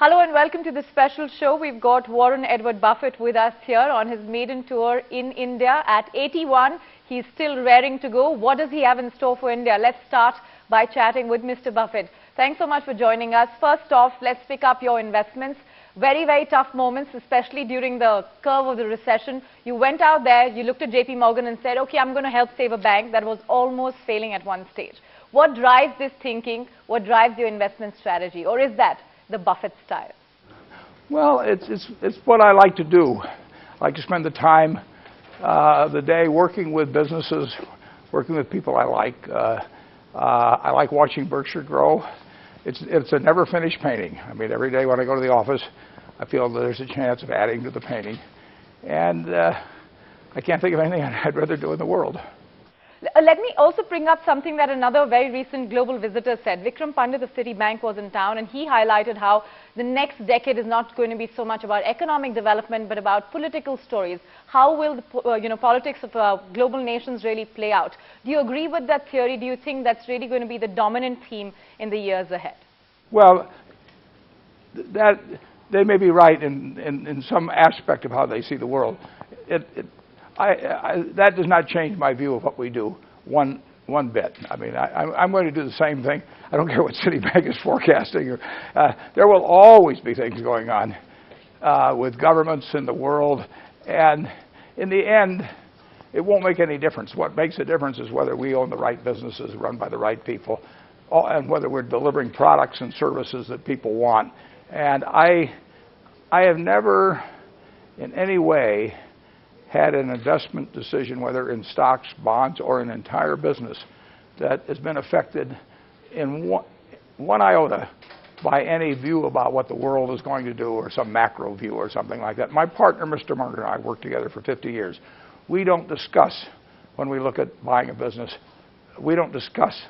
Hello and welcome to this special show. We've got Warren Edward Buffett with us here on his maiden tour in India. At 81, he's still raring to go. What does he have in store for India? Let's start by chatting with Mr. Buffett. Thanks so much for joining us. First off, let's pick up your investments. Very, very tough moments, especially during the curve of the recession. You went out there, you looked at JP Morgan and said, okay, I'm going to help save a bank that was almost failing at one stage. What drives this thinking? What drives your investment strategy? Or is that the Buffett style? Well, it's what I like to do. I like to spend the time of the day working with businesses, working with people I like. I like watching Berkshire grow. It's a never-finished painting. I mean, every day when I go to the office, I feel that there's a chance of adding to the painting. And I can't think of anything I'd rather do in the world. Let me also bring up something that another very recent global visitor said. Vikram Pandit of Citibank was in town, and he highlighted how the next decade is not going to be so much about economic development, but about political stories. How will the politics of global nations really play out? Do you agree with that theory? Do you think that's really going to be the dominant theme in the years ahead? Well, they may be right in some aspect of how they see the world. That does not change my view of what we do one bit. I mean, I'm going to do the same thing. I don't care what Citibank is forecasting. There will always be things going on with governments in the world, and in the end, it won't make any difference. What makes a difference is whether we own the right businesses run by the right people, and whether we're delivering products and services that people want. And I have never, in any way, had an investment decision, whether in stocks, bonds, or an entire business, that has been affected in one iota by any view about what the world is going to do, or some macro view or something like that. My partner, Mr. Munger, and I worked together for 50 years. We don't discuss, when we look at buying a business, we don't discuss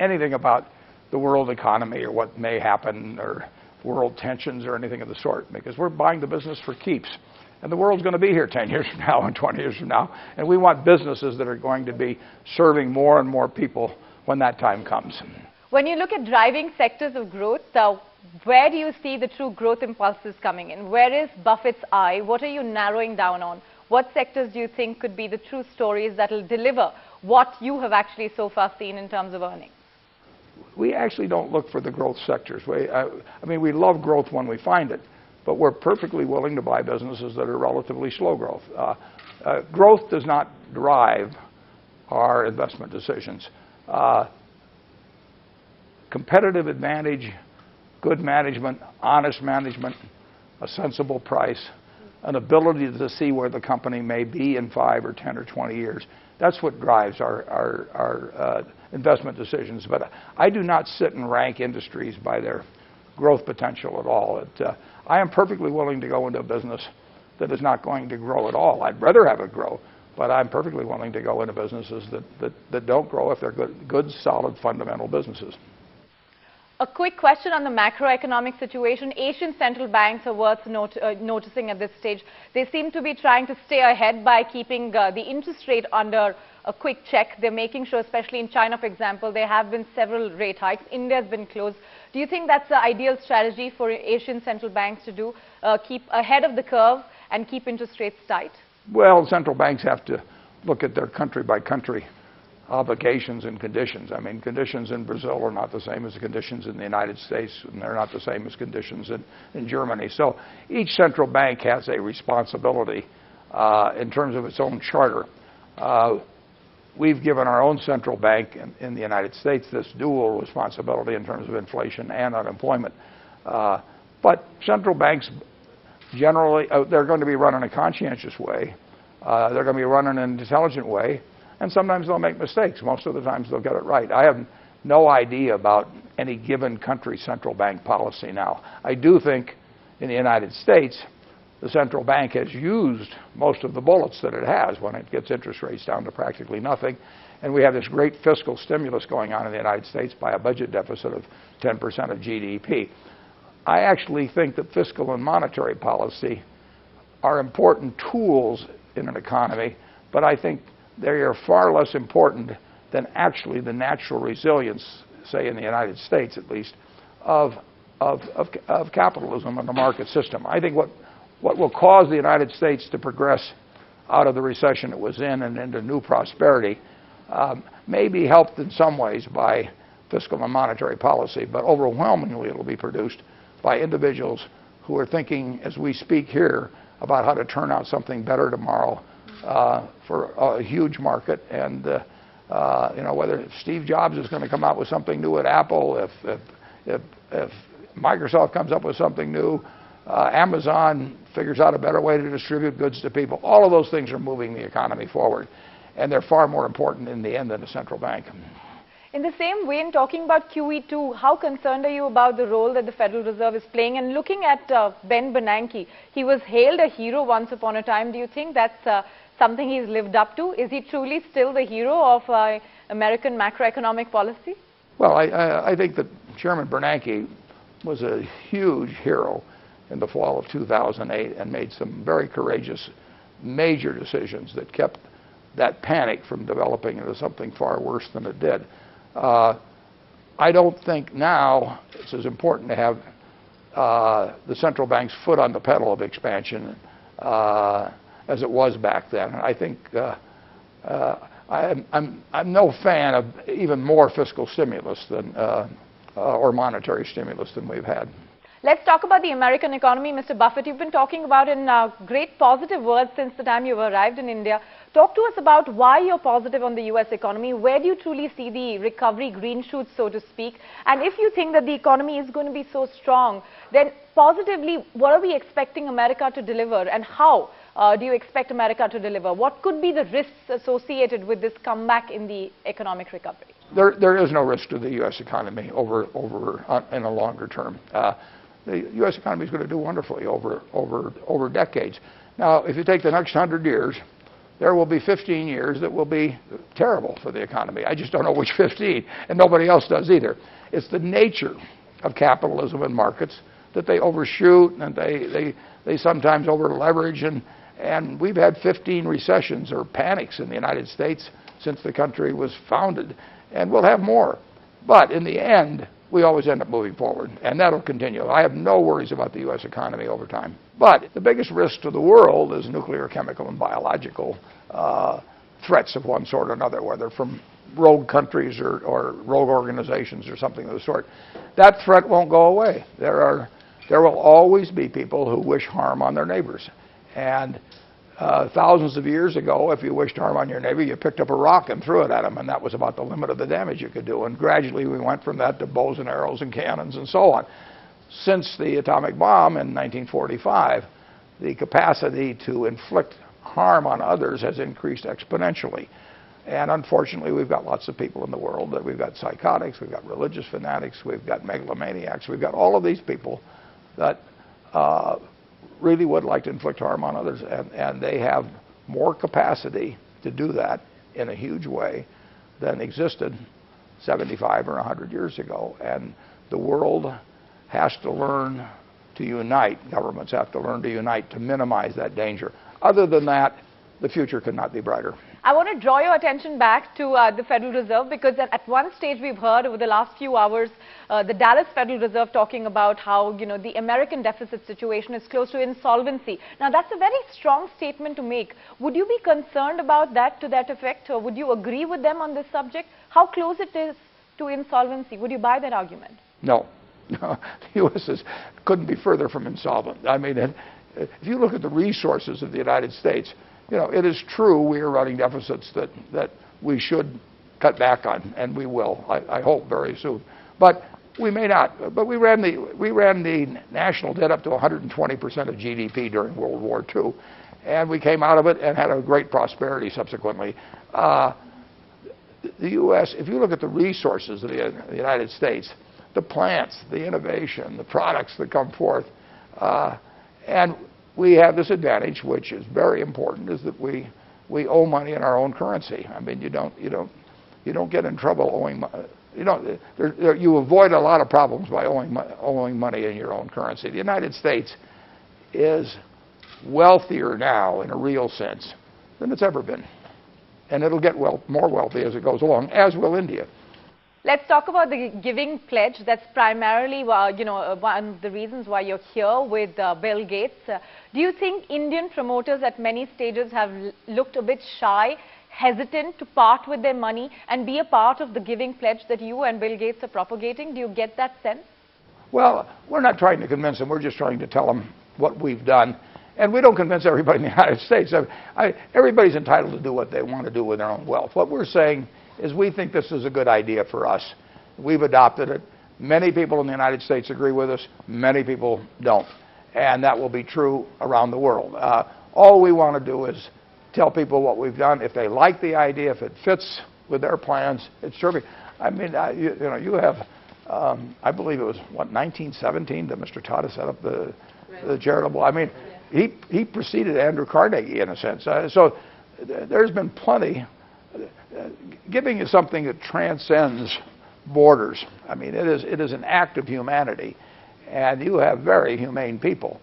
anything about the world economy or what may happen or world tensions or anything of the sort, because we're buying the business for keeps. And the world's going to be here 10 years from now and 20 years from now. And we want businesses that are going to be serving more and more people when that time comes. When you look at driving sectors of growth, where do you see the true growth impulses coming in? Where is Buffett's eye? What are you narrowing down on? What sectors do you think could be the true stories that will deliver what you have actually so far seen in terms of earnings? We actually don't look for the growth sectors. I mean, we love growth when we find it. But we're perfectly willing to buy businesses that are relatively slow growth. Growth does not drive our investment decisions. Competitive advantage, good management, honest management, a sensible price, an ability to see where the company may be in 5 or 10 or 20 years. That's what drives our investment decisions. But I do not sit and rank industries by their growth potential at all. I am perfectly willing to go into a business that is not going to grow at all. I'd rather have it grow, but I'm perfectly willing to go into businesses that don't grow if they're good, solid, fundamental businesses. A quick question on the macroeconomic situation. Asian central banks are worth noticing at this stage. They seem to be trying to stay ahead by keeping the interest rate under a quick check. They're making sure, especially in China, for example, there have been several rate hikes. India's been closed. Do you think that's the ideal strategy for Asian central banks to do, keep ahead of the curve and keep interest rates tight? Well, central banks have to look at their country-by-country obligations and conditions. I mean, conditions in Brazil are not the same as the conditions in the United States, and they're not the same as conditions in Germany. So each central bank has a responsibility in terms of its own charter. We've given our own central bank in the United States this dual responsibility in terms of inflation and unemployment. But central banks generally, they're going to be run in a conscientious way. They're going to be run in an intelligent way. And sometimes they'll make mistakes. Most of the times they'll get it right. I have no idea about any given country's central bank policy now. I do think in the United States, the central bank has used most of the bullets that it has when it gets interest rates down to practically nothing. And we have this great fiscal stimulus going on in the United States by a budget deficit of 10% of GDP. I actually think that fiscal and monetary policy are important tools in an economy, but I think they are far less important than actually the natural resilience, say in the United States at least, of of capitalism and the market system. I think what will cause the United States to progress out of the recession it was in and into new prosperity may be helped in some ways by fiscal and monetary policy, but overwhelmingly it will be produced by individuals who are thinking, as we speak here, about how to turn out something better tomorrow for a huge market. And whether Steve Jobs is going to come out with something new at Apple, if Microsoft comes up with something new, Amazon figures out a better way to distribute goods to people. All of those things are moving the economy forward, and they're far more important in the end than a central bank. In the same vein, talking about QE2, how concerned are you about the role that the Federal Reserve is playing? And looking at Ben Bernanke, he was hailed a hero once upon a time. Do you think that's something he's lived up to? Is he truly still the hero of American macroeconomic policy? Well, I think that Chairman Bernanke was a huge hero in the fall of 2008 and made some very courageous, major decisions that kept that panic from developing into something far worse than it did. I don't think now it's as important to have the central bank's foot on the pedal of expansion as it was back then. And I think I'm no fan of even more fiscal stimulus than or monetary stimulus than we've had. Let's talk about the American economy. Mr. Buffett, you've been talking about in great positive words since the time you've arrived in India. Talk to us about why you're positive on the U.S. economy. Where do you truly see the recovery green shoots, so to speak? And if you think that the economy is going to be so strong, then positively, what are we expecting America to deliver, and how do you expect America to deliver? What could be the risks associated with this comeback in the economic recovery? There is no risk to the U.S. economy in a longer term. The U.S. economy is going to do wonderfully over decades. Now, if you take the next 100 years, there will be 15 years that will be terrible for the economy. I just don't know which 15, and nobody else does either. It's the nature of capitalism and markets that they overshoot and they sometimes over-leverage, and we've had 15 recessions or panics in the United States since the country was founded, and we'll have more. But in the end, we always end up moving forward, and that'll continue. I have no worries about the U.S. economy over time. But the biggest risk to the world is nuclear, chemical, and biological threats of one sort or another, whether from rogue countries or rogue organizations or something of the sort. That threat won't go away. There will always be people who wish harm on their neighbors. And thousands of years ago, if you wished harm on your neighbor, you picked up a rock and threw it at him, and that was about the limit of the damage you could do. And gradually we went from that to bows and arrows and cannons and so on. Since the atomic bomb in 1945, the capacity to inflict harm on others has increased exponentially. And unfortunately, we've got lots of people in the world. We've got psychotics, we've got religious fanatics, we've got megalomaniacs, we've got all of these people that really would like to inflict harm on others, and they have more capacity to do that in a huge way than existed 75 or 100 years ago. And the world has to learn to unite. Governments have to learn to unite to minimize that danger. Other than that, the future could not be brighter. I want to draw your attention back to the Federal Reserve, because at one stage we've heard over the last few hours the Dallas Federal Reserve talking about how the American deficit situation is close to insolvency. Now that's a very strong statement to make. Would you be concerned about that to that effect, or would you agree with them on this subject? How close it is to insolvency? Would you buy that argument? No. The U.S. couldn't be further from insolvent. I mean, if you look at the resources of the United States, it is true we are running deficits that we should cut back on, and we will, I hope, very soon. But we may not. But we ran the national debt up to 120% of GDP during World War II, and we came out of it and had a great prosperity subsequently. The U.S., if you look at the resources of the United States, the plants, the innovation, the products that come forth, and we have this advantage, which is very important, is that we owe money in our own currency. I mean, you don't get in trouble owing money. You avoid a lot of problems by owing money in your own currency. The United States is wealthier now, in a real sense, than it's ever been, and it'll get more wealthy as it goes along, as will India. Let's talk about the giving pledge. That's primarily, one of the reasons why you're here with Bill Gates. Do you think Indian promoters at many stages have looked a bit shy, hesitant to part with their money and be a part of the giving pledge that you and Bill Gates are propagating? Do you get that sense? Well, we're not trying to convince them. We're just trying to tell them what we've done. And we don't convince everybody in the United States. Everybody's entitled to do what they want to do with their own wealth. What we're saying is we think this is a good idea for us. We've adopted it. Many people in the United States agree with us. Many people don't. And that will be true around the world. All we want to do is tell people what we've done. If they like the idea, if it fits with their plans, it's terrific. I mean, you have, I believe it was, 1917 that Mr. Tata set up the charitable. I mean, he preceded Andrew Carnegie in a sense. So there's been plenty. Giving is something that transcends borders. I mean, it is an act of humanity, and you have very humane people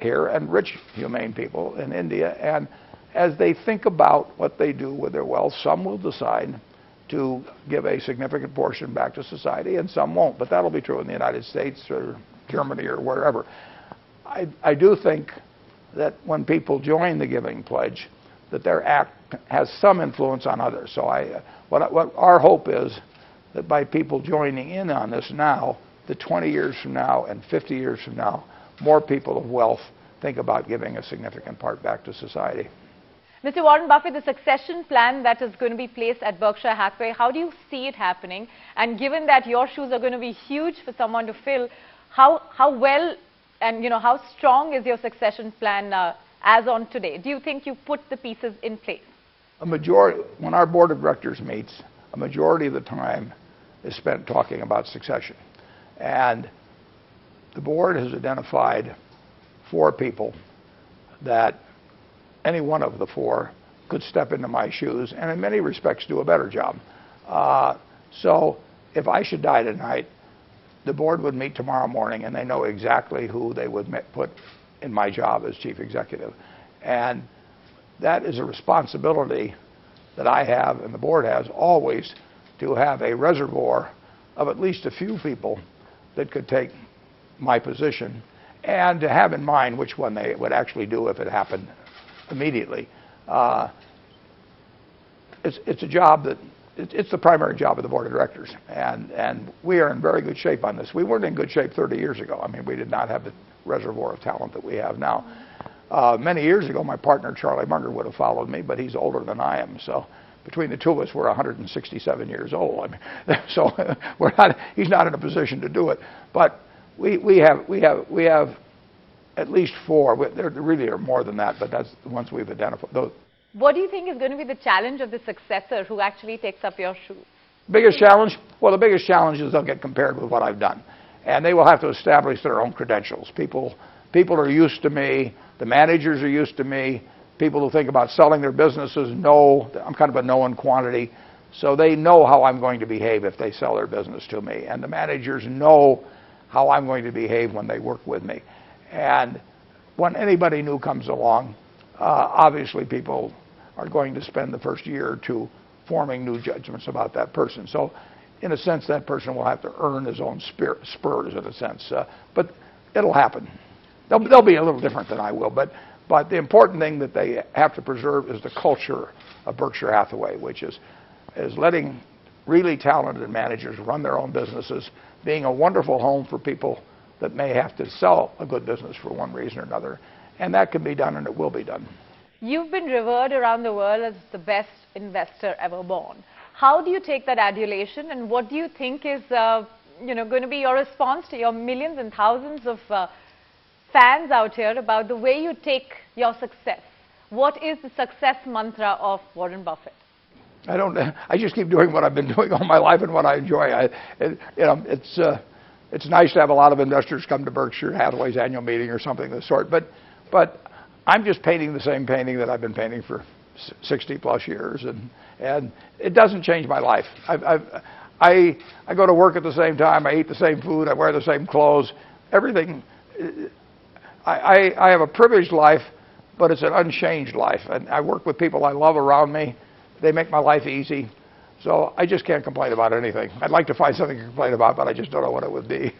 here, and rich humane people in India. And as they think about what they do with their wealth, some will decide to give a significant portion back to society, and some won't. But that'll be true in the United States or Germany or wherever. I do think that when people join the Giving Pledge, that their act has some influence on others. So what our hope is that by people joining in on this now, that 20 years from now and 50 years from now, more people of wealth think about giving a significant part back to society. Mr. Warren Buffett, the succession plan that is going to be placed at Berkshire Hathaway, how do you see it happening? And given that your shoes are going to be huge for someone to fill, how well and how strong is your succession plan as on today? Do you think you put the pieces in place? A majority, when our board of directors meets, a majority of the time is spent talking about succession. And the board has identified 4 people that any one of the 4 could step into my shoes and in many respects do a better job. So if I should die tonight, the board would meet tomorrow morning and they know exactly who they would put in my job as chief executive. And that is a responsibility that I have and the board has always, to have a reservoir of at least a few people that could take my position, and to have in mind which one they would actually do if it happened immediately. It's a job that it's the primary job of the board of directors, and we are in very good shape on this. We weren't in good shape 30 years ago. I mean, we did not have the reservoir of talent that we have now. Many years ago, my partner Charlie Munger would have followed me, but he's older than I am. So between the two of us, we're 167 years old. I mean, so he's not in a position to do it. But we have at least 4. There really are more than that, but that's the ones we've identified. What do you think is going to be the challenge of the successor who actually takes up your shoes? Biggest challenge? Well, the biggest challenge is they'll get compared with what I've done. And they will have to establish their own credentials. People are used to me. The managers are used to me. People who think about selling their businesses know I'm kind of a known quantity. So they know how I'm going to behave if they sell their business to me. And the managers know how I'm going to behave when they work with me. And when anybody new comes along, obviously people are going to spend the first year or 2 forming new judgments about that person. So in a sense, that person will have to earn his own spurs in a sense. But it'll happen. They'll be a little different than I will. But the important thing that they have to preserve is the culture of Berkshire Hathaway, which is letting really talented managers run their own businesses, being a wonderful home for people that may have to sell a good business for one reason or another. And that can be done, and it will be done. You've been revered around the world as the best investor ever born. How do you take that adulation, and what do you think is going to be your response to your millions and thousands of fans out here about the way you take your success? What is the success mantra of Warren Buffett? I just keep doing what I've been doing all my life and what I enjoy. It's nice to have a lot of investors come to Berkshire Hathaway's annual meeting or something of the sort, but I'm just painting the same painting that I've been painting for 60 plus years, and it doesn't change my life. I go to work at the same time, I eat the same food, I wear the same clothes, everything. I have a privileged life, but it's an unchanged life, and I work with people I love around me. They make my life easy. So I just can't complain about anything. I'd like to find something to complain about, but I just don't know what it would be.